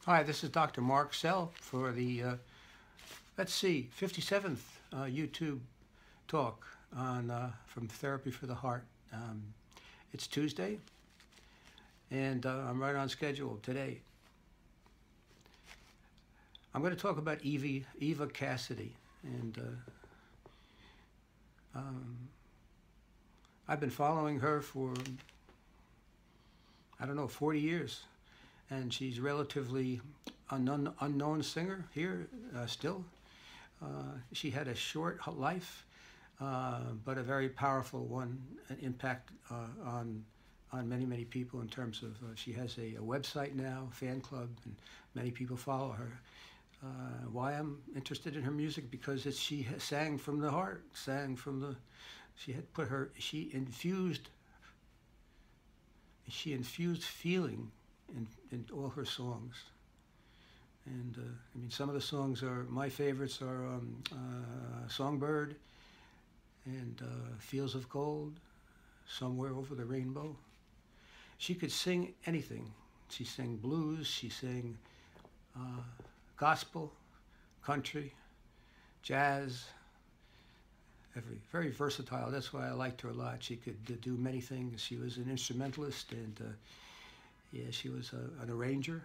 Hi, this is Dr. Mark Sehl for the, let's see, 57th YouTube talk on from Therapy for the Heart. It's Tuesday, and I'm right on schedule today. I'm going to talk about Eva Cassidy, and I've been following her for, I don't know, 40 years. And she's relatively an unknown singer here still. She had a short life, but a very powerful one, an impact on many people in terms of she has a website now, fan club, and many people follow her. Why I'm interested in her music? Because she sang from the heart, she infused feeling in all her songs. And I mean, some of the songs are, my favorites are Songbird and Fields of Gold, Somewhere Over the Rainbow. She could sing anything. She sang blues, she sang gospel, country, jazz, very versatile. That's why I liked her a lot. She could do many things. She was an instrumentalist, and yeah, she was an arranger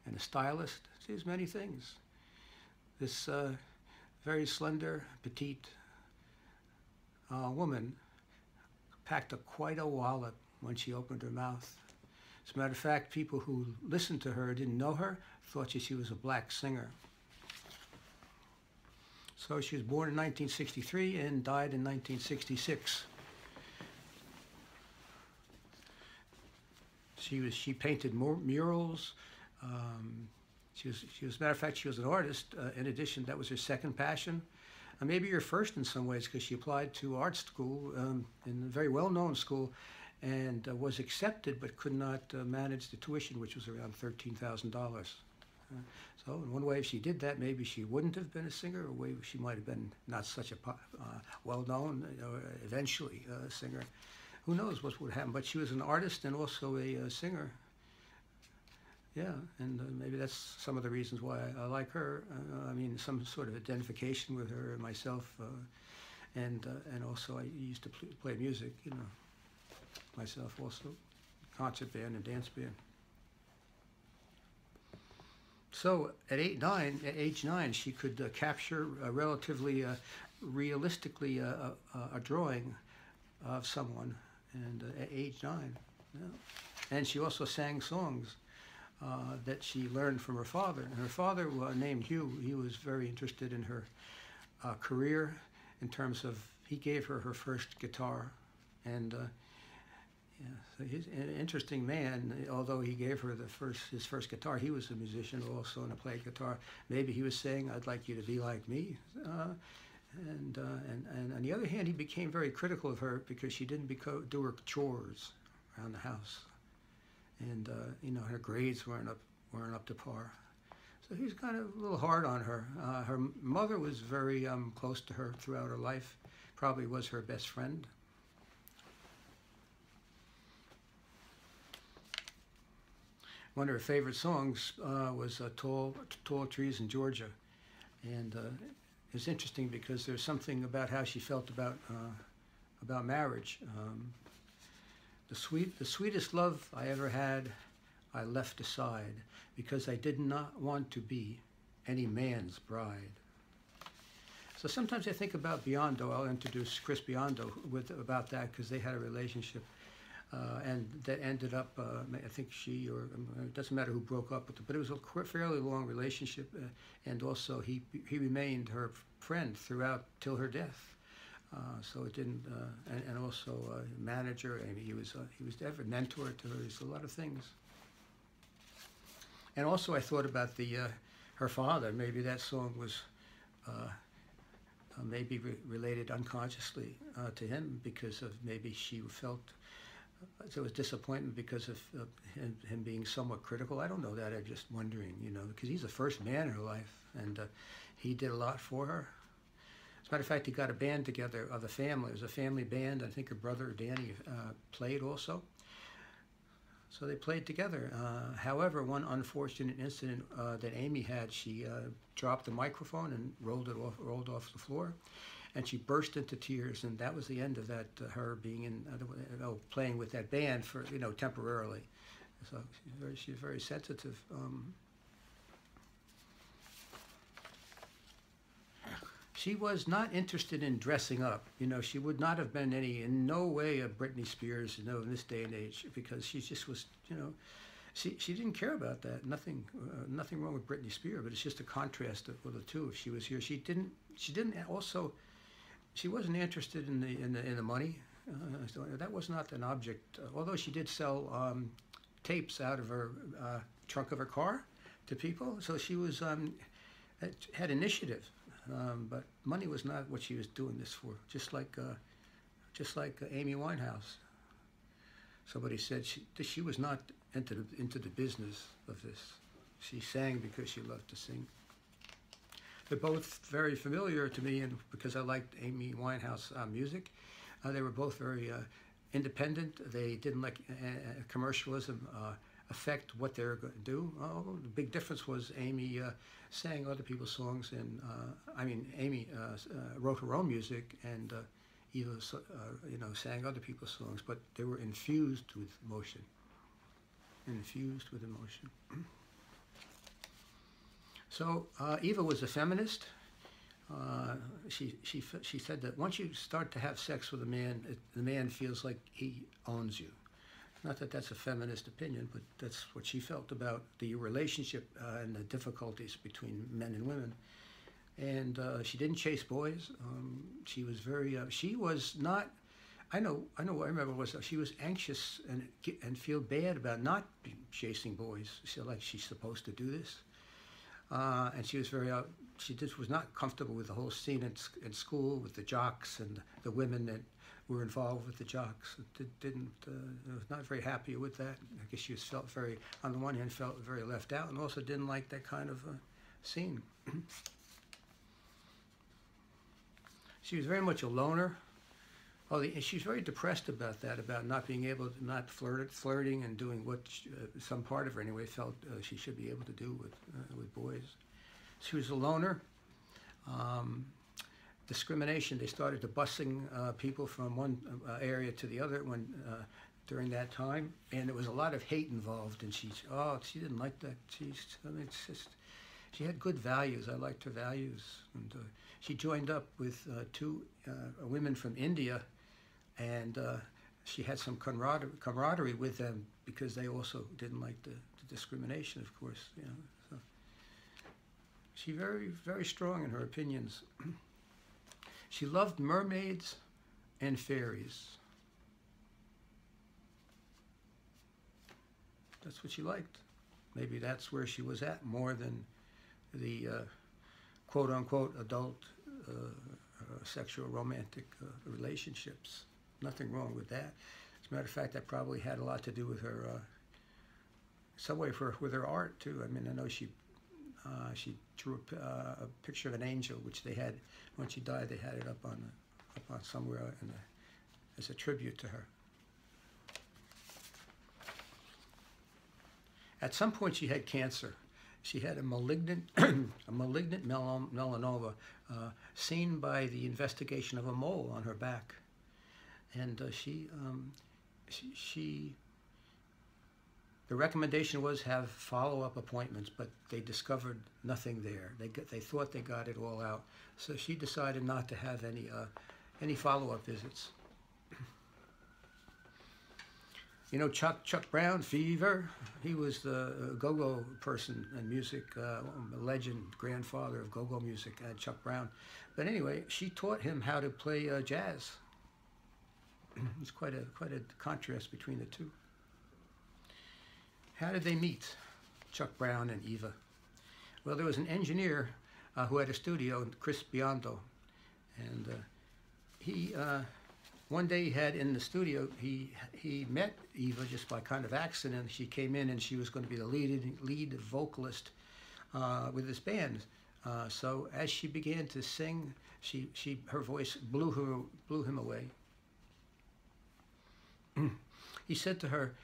and a stylist. She was many things. This very slender, petite woman packed quite a wallop when she opened her mouth. As a matter of fact, people who listened to her, didn't know her, thought she was a black singer. So she was born in 1963 and died in 1966. She painted murals. She was, as a matter of fact, she was an artist. In addition, that was her second passion. Maybe her first in some ways, because she applied to art school in a very well-known school, and was accepted, but could not manage the tuition, which was around $13,000. So in one way, if she did that, maybe she wouldn't have been a singer, or maybe she might have been not such a well-known, eventually singer. Who knows what would happen? But she was an artist and also a singer. Yeah, and maybe that's some of the reasons why I like her. I mean, some sort of identification with her myself, and also I used to play music, you know, myself also, concert band and dance band. So at age 9, she could capture relatively realistically a drawing of someone, and at age 9, yeah. And she also sang songs that she learned from her father. And her father, named Hugh, he was very interested in her career in terms of, he gave her her first guitar, and yeah, so he's an interesting man. Although he gave her his first guitar, he was a musician also and played guitar. Maybe he was saying, "I'd like you to be like me." And on the other hand, he became very critical of her because she didn't do her chores around the house, and you know, her grades weren't up to par. So he's kind of a little hard on her. Her mother was very close to her throughout her life. Probably was her best friend. One of her favorite songs was Tall Trees in Georgia. And it's interesting because there's something about how she felt about marriage. The sweetest love I ever had, I left aside because I did not want to be any man's bride. So sometimes I think about Biondo. I'll introduce Chris Biondo about that, because they had a relationship. And that ended up, I think it doesn't matter who broke up with her, but it was a fairly long relationship, and also he remained her friend throughout till her death. So it didn't, and also a manager, and he was ever mentor to her. There's a lot of things. And also I thought about her father. Maybe that song was maybe related unconsciously to him, because of maybe she felt. So it was disappointment because of him being somewhat critical. I don't know that. I'm just wondering, you know, because he's the first man in her life, and he did a lot for her. As a matter of fact, he got a band together of the family. It was a family band. I think her brother Danny played also. So they played together. However, one unfortunate incident that Amy had, she dropped the microphone and rolled off the floor, and she burst into tears. And that was the end of that. Her being in, playing with that band for temporarily. So she's very sensitive. She was not interested in dressing up. She would not have been in no way a Britney Spears, in this day and age, because she just was, she didn't care about that. Nothing wrong with Britney Spears, but it's just a contrast of the two. If she was here, she wasn't interested in the money. So that was not an object. Although she did sell tapes out of her trunk of her car to people, so she was had initiative. But money was not what she was doing this for. Just like Amy Winehouse. Somebody said she was not into the business of this. She sang because she loved to sing. They're both very familiar to me, and because I liked Amy Winehouse music, they were both very independent. They didn't let commercialism affect what they were going to do. The big difference was Amy sang other people's songs, and Amy wrote her own music, and Eva, sang other people's songs, but they were infused with emotion. Infused with emotion. So Eva was a feminist. She said that once you start to have sex with a man, the man feels like he owns you. Not that that's a feminist opinion, but that's what she felt about the relationship and the difficulties between men and women. And she didn't chase boys. She was very. She was not. I remember was she was anxious and feel bad about not chasing boys. She like she's supposed to do this, and she was very. She just was not comfortable with the whole scene at school with the jocks and the women that were involved with the jocks. Was not very happy with that. I guess she felt very, on the one hand, felt very left out, and also didn't like that kind of scene. She was very much a loner. She's very depressed about that, about not being able to, not flirting and doing what some part of her anyway felt she should be able to do with boys. She was a loner. Discrimination. They started to busing people from one area to the other during that time, and there was a lot of hate involved. And she didn't like that. She had good values. I liked her values, and she joined up with two women from India, and she had some camaraderie with them because they also didn't like the discrimination, of course. So she very, very strong in her opinions. She loved mermaids and fairies. That's what she liked. Maybe that's where she was at more than the quote-unquote adult sexual romantic relationships. Nothing wrong with that. As a matter of fact, that probably had a lot to do with her, with her art too. I mean, I know she drew a picture of an angel, which they had, when she died, they had it up on somewhere as a tribute to her. At some point, she had cancer. She had a malignant melanoma seen by the investigation of a mole on her back, and the recommendation was have follow-up appointments, but they discovered nothing there. They thought they got it all out, so she decided not to have any follow-up visits. Chuck Brown, Fever. He was the go-go person in music, a legend, grandfather of go-go music, Chuck Brown. But anyway, she taught him how to play jazz. It's quite a contrast between the two. How did they meet, Chuck Brown and Eva? Well, there was an engineer who had a studio, Chris Biondo, and he one day he had in the studio, he met Eva just by kind of accident. She came in and she was going to be the lead vocalist with this band. So as she began to sing, her voice blew him away. He said to her,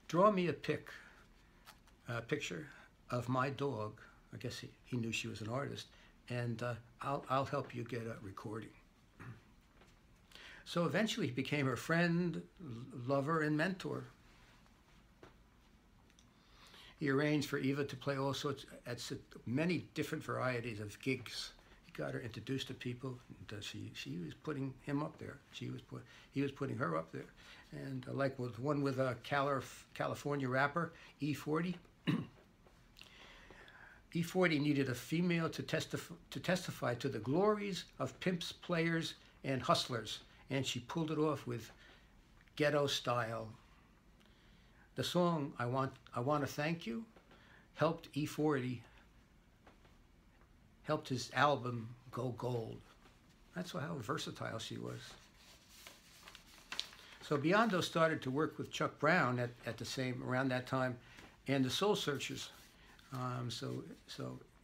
draw me a picture of my dog. I guess he knew she was an artist, and I'll help you get a recording. So eventually he became her friend, lover, and mentor. He arranged for Eva to play all sorts, at many different varieties of gigs. He got her introduced to people, and she was putting him up there. He was putting her up there. And like with one with a California rapper, E40. E40 needed a female to testify to the glories of pimps, players, and hustlers, and she pulled it off with ghetto style. The song I Want to Thank You helped E40, helped his album go gold. That's how versatile she was. So Biondo started to work with Chuck Brown around that time, and the Soul Searchers. So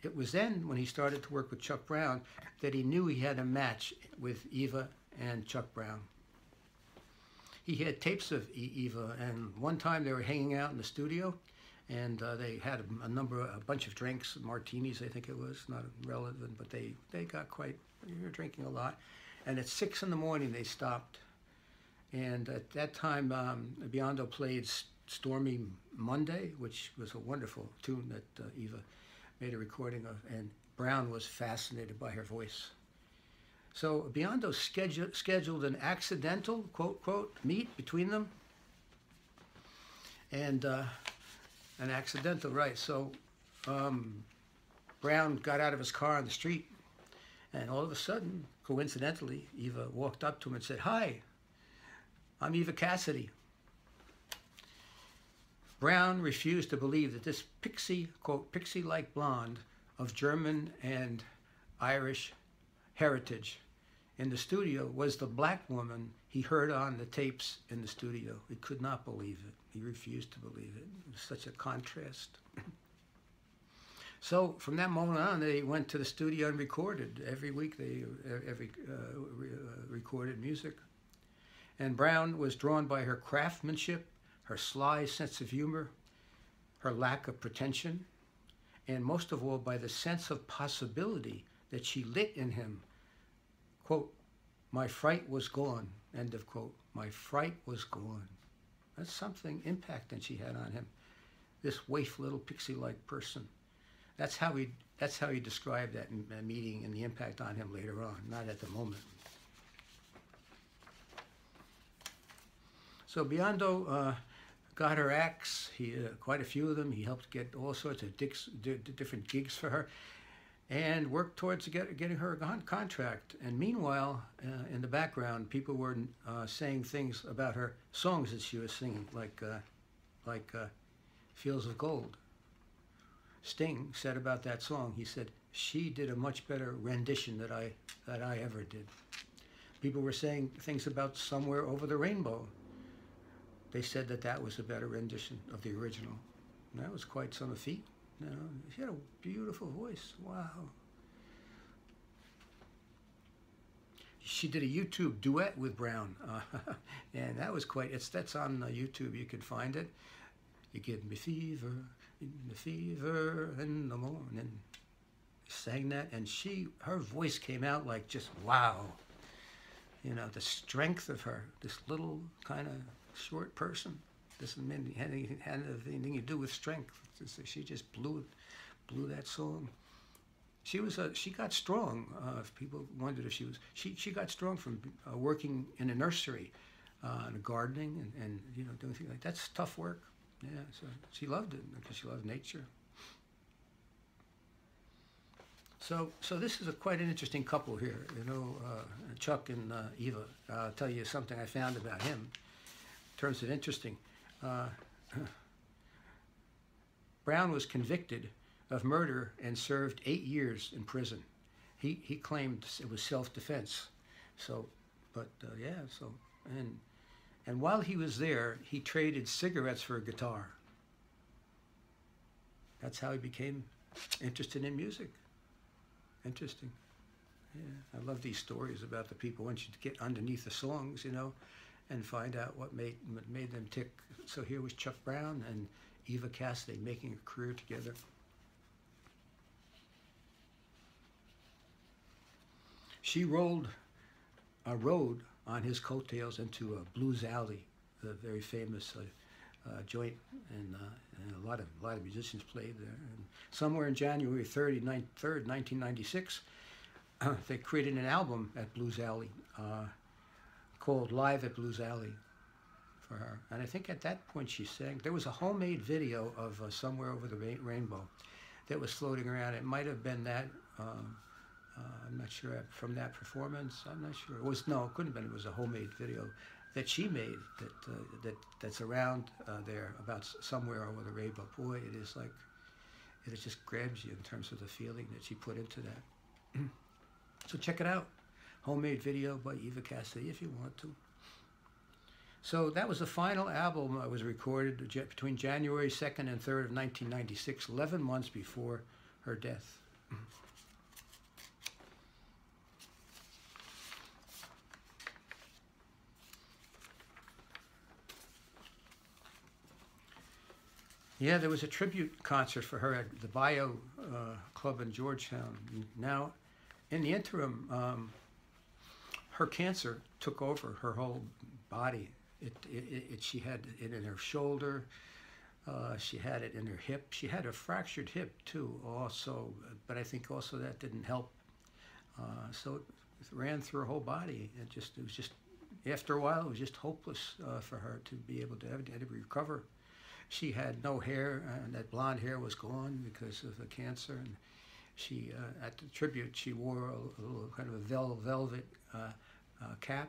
it was then, when he started to work with Chuck Brown, that he knew he had a match with Eva and Chuck Brown. He had tapes of Eva, and one time they were hanging out in the studio, and they had a bunch of drinks, martinis, I think it was, not relevant, but they got they were drinking a lot. And at 6 in the morning they stopped. And at that time, Biondo played Stormy Monday, which was a wonderful tune that Eva made a recording of, and Brown was fascinated by her voice. So Biondo scheduled an accidental, quote, quote, meet between them. And an accidental, right. So Brown got out of his car on the street, and all of a sudden, coincidentally, Eva walked up to him and said, "Hi, I'm Eva Cassidy." Brown refused to believe that this pixie, quote, pixie-like blonde of German and Irish heritage in the studio was the black woman he heard on the tapes in the studio. He could not believe it. He refused to believe it. It was such a contrast. So from that moment on, they went to the studio and recorded. Every week they recorded music. And Brown was drawn by her craftsmanship, her sly sense of humor, her lack of pretension, and most of all by the sense of possibility that she lit in him. Quote, "My fright was gone," end of quote. My fright was gone. That's something impact that she had on him. This waif little pixie-like person. That's how he described that in a meeting and the impact on him later on, not at the moment. So Biondo got her acts. He quite a few of them. He helped get all sorts of different gigs for her, and worked towards getting her a contract. And meanwhile, in the background, people were saying things about her songs that she was singing, like "Fields of Gold." Sting said about that song, he said, "She did a much better rendition than I ever did." People were saying things about "Somewhere Over the Rainbow." They said that was a better rendition of the original. And that was quite some feat. You know, she had a beautiful voice. Wow. She did a YouTube duet with Brown, and that was that's on YouTube. You can find it. "You give me fever in the morning." Sang that, and her voice came out like just wow. You know, the strength of her, this little kind of short person, doesn't mean it had anything to do with strength. She just blew that song. She got strong. If people wondered if she got strong from working in a nursery, and gardening, and you know, doing things like that. That's tough work. Yeah, so she loved it because she loved nature. So this is quite an interesting couple here. You know, Chuck and Eva. I'll tell you something I found about him. In terms of interesting, Brown was convicted of murder and served 8 years in prison. He claimed it was self-defense. So, but yeah. So and while he was there, he traded cigarettes for a guitar. That's how he became interested in music. Interesting. Yeah, I love these stories about the people once you get underneath the songs, you know, and find out what made them tick. So here was Chuck Brown and Eva Cassidy making a career together. She rode on his coattails into Blues Alley, the very famous joint, and a lot of musicians played there. And somewhere in January 3rd, 1996, they created an album at Blues Alley called Live at Blues Alley for her. And I think at that point she sang. There was a homemade video of Somewhere Over the Rainbow that was floating around. It might have been that. I'm not sure from that performance. I'm not sure. It couldn't have been. It was a homemade video that she made that's around there about Somewhere Over the Rainbow. Boy, it is like, it just grabs you in terms of the feeling that she put into that. So check it out. Homemade video by Eva Cassidy if you want to. So that was the final album that was recorded between January 2nd and 3rd of 1996, 11 months before her death. Yeah, there was a tribute concert for her at the Bio Club in Georgetown. Now, in the interim, her cancer took over her whole body. She had it in her shoulder. She had it in her hip. She had a fractured hip too, also. But I think also that didn't help. So it ran through her whole body. It was just after a while, it was just hopeless for her to be able to recover. She had no hair, and that blonde hair was gone because of the cancer. And she, at the tribute, she wore a little kind of a velvet cap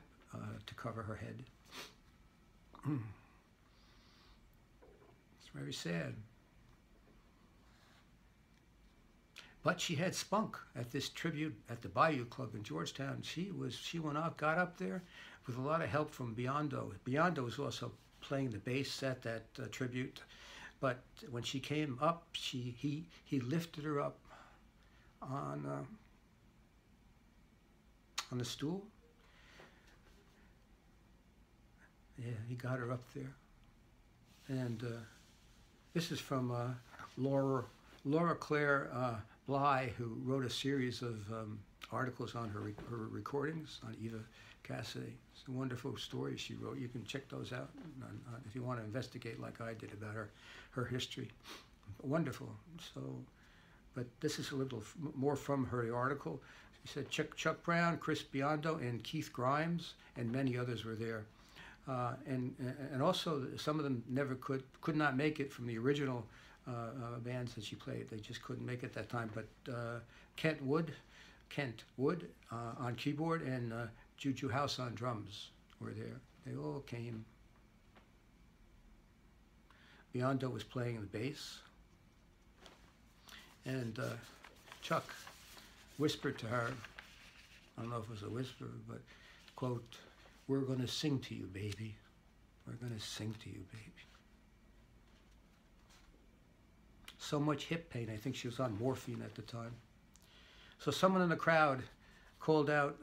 to cover her head. It's very sad. But she had spunk at this tribute at the Bayou Club in Georgetown. She went out, got up there with a lot of help from Biondo. Biondo was also playing the bass at that tribute, but when she came up, he lifted her up on the stool. Yeah, he got her up there, and this is from Laura Claire Bly, who wrote a series of articles on her recordings on Eva Cassidy. It's a wonderful story she wrote. You can check those out if you want to investigate like I did about her history. Wonderful. So, but this is a little more from her article. She said Chuck Brown, Chris Biondo, and Keith Grimes, and many others were there. And also some of them could not make it from the original bands that she played. They just couldn't make it that time. But Kent Wood on keyboard and Juju House on drums were there. They all came. Biondo was playing the bass. And Chuck whispered to her, I don't know if it was a whisper, but, quote, "We're going to sing to you, baby. We're going to sing to you, baby." So much hip pain. I think she was on morphine at the time. So someone in the crowd called out,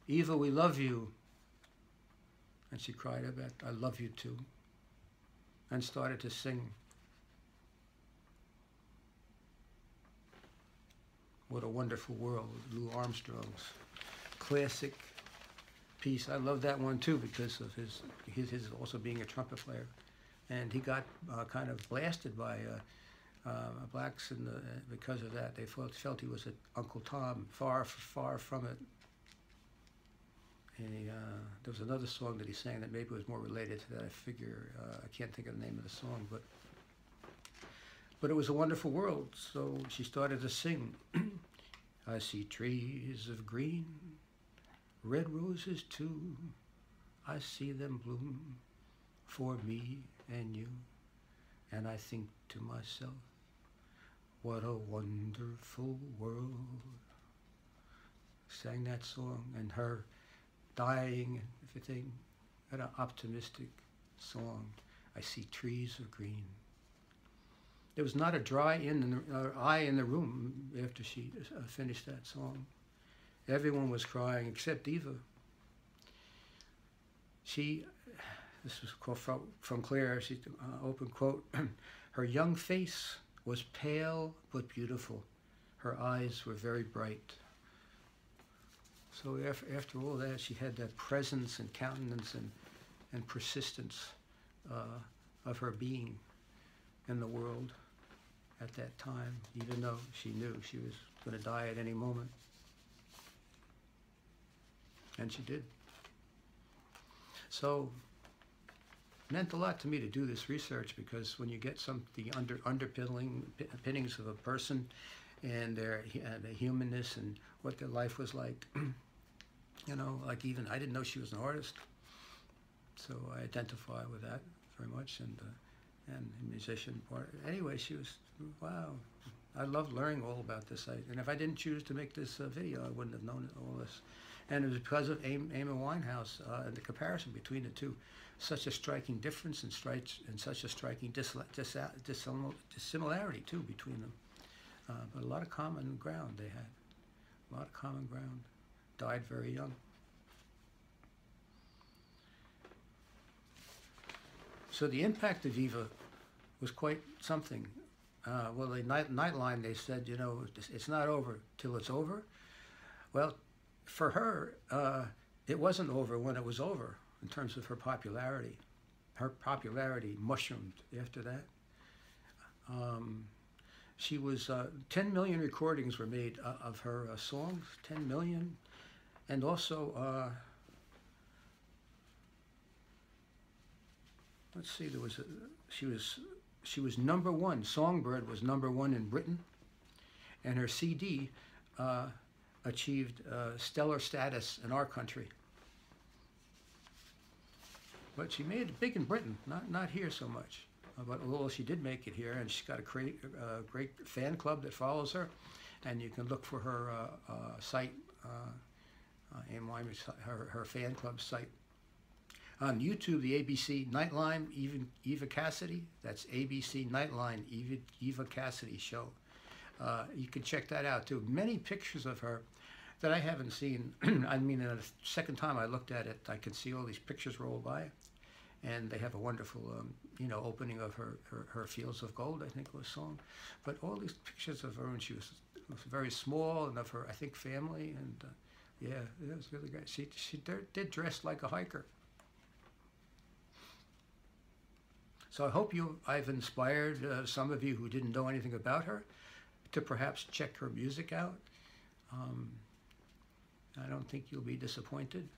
"Eva, we love you." And she cried out, "I love you too," and started to sing. What a Wonderful World, Lou Armstrong's classic piece. I love that one too because of his also being a trumpet player, and he got kind of blasted by blacks because of that. They felt he was an Uncle Tom. Far from it. And there was another song that he sang that maybe was more related to that. I figure I can't think of the name of the song, but it was a wonderful world. So she started to sing. I see trees of green, red roses too. I see them bloom for me and you. And I think to myself, what a wonderful world. Sang that song, and her dying and everything. Had an optimistic song. I see trees of green. There was not a dry eye in the room after she finished that song. Everyone was crying except Eva. She This was quote from Claire. She open quote. Her young face was pale but beautiful. Her eyes were very bright. So after all that, she had that presence and countenance and persistence of her being in the world at that time, even though she knew she was going to die at any moment. And she did. So it meant a lot to me to do this research, because when you get the underpinnings of a person and their the humanness and what their life was like, you know, like even I didn't know she was an artist, so I identify with that very much, and musician part. Anyway, she was, wow. I loved learning all about this. And if I didn't choose to make this video, I wouldn't have known all this. And it was because of Amy Winehouse and the comparison between the two. Such a striking difference and such a striking dissimilarity too between them. But a lot of common ground they had. A lot of common ground. Died very young. So the impact of Eva was quite something. Well, the Nightline, they said, you know, it's not over till it's over. Well, for her, it wasn't over when it was over in terms of her popularity. Her popularity mushroomed after that. She was, 10 million recordings were made of her songs, 10 million. And also, let's see, there was she was number one. Songbird was number one in Britain, and her CD achieved stellar status in our country. But she made it big in Britain, not here so much. But although she did make it here, and she's got a great fan club that follows her, and you can look for her site, her fan club site. On YouTube, the ABC Nightline, Eva Cassidy. That's ABC Nightline, Eva Cassidy show. You can check that out too. Many pictures of her that I haven't seen. I mean, the second time I looked at it, I could see all these pictures roll by, and they have a wonderful, you know, opening of her Fields of Gold, I think was song. But all these pictures of her when she was very small, and of her, I think, family, and yeah, it was really great. She did dress like a hiker. So I hope I've inspired some of you who didn't know anything about her to perhaps check her music out. I don't think you'll be disappointed.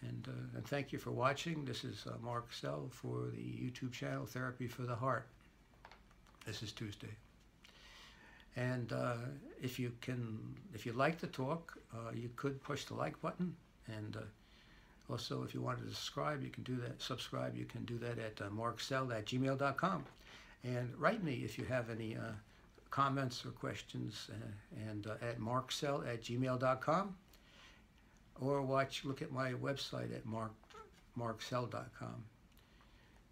And thank you for watching. This is Mark Sehl for the YouTube channel Therapy for the Heart. This is Tuesday. And if you like the talk, you could push the like button. And also, if you wanted to subscribe, you can do that. You can do that at marksehl@gmail.com. And write me if you have any comments or questions, and at marksehl@gmail.com. Or look at my website at marksehl.com.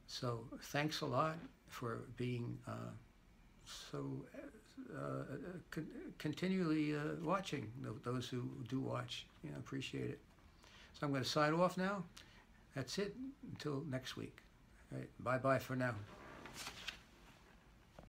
So thanks a lot for being continually watching, those who do watch. You know, appreciate it. So I'm going to sign off now. That's it until next week. All right, bye-bye for now.